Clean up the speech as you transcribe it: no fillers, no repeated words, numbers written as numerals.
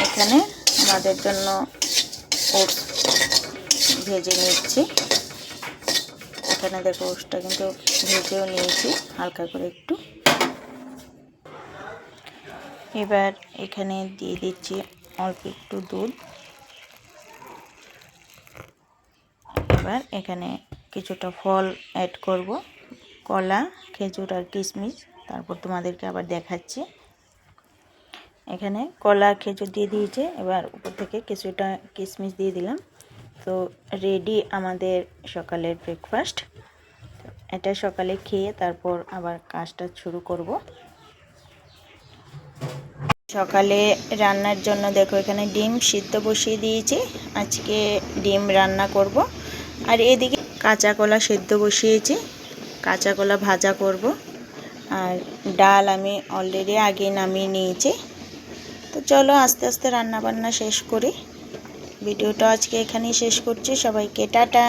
এখানে আমাদের জন্য ওটস ভেজে নিচ্ছি। এখানে দেখো ওটসটা কিন্তু ভেজেও নিয়েছি হালকা করে একটু। এবার এখানে দিয়ে দিচ্ছি অল্প একটু দুধ। এবার এখানে কিছুটা ফল অ্যাড করব, কলা, খেজুর আর কিশমিশ। তারপর তোমাদেরকে আবার দেখাচ্ছি। এখানে কলা খেজুর দিয়ে দিয়েছে, এবার উপর থেকে কিছুটা কিশমিশ দিয়ে দিলাম। তো রেডি আমাদের সকালের ব্রেকফাস্ট। এটা সকালে খেয়ে তারপর আবার কাজটা শুরু করব। সকালে রান্নার জন্য দেখো এখানে ডিম সিদ্ধ বসিয়ে দিয়েছি। আজকে ডিম রান্না করব। আর এদিকে কাঁচা কলা সিদ্ধ বসিয়েছি, কাঁচা কলা ভাজা করব। আর ডাল আমি অলরেডি আগে নামিয়ে নিয়েছি। তো চলো আস্তে আস্তে রান্না বান্না শেষ করি। ভিডিওটা আজকে এখানেই শেষ করছি। সবাইকে টাটা।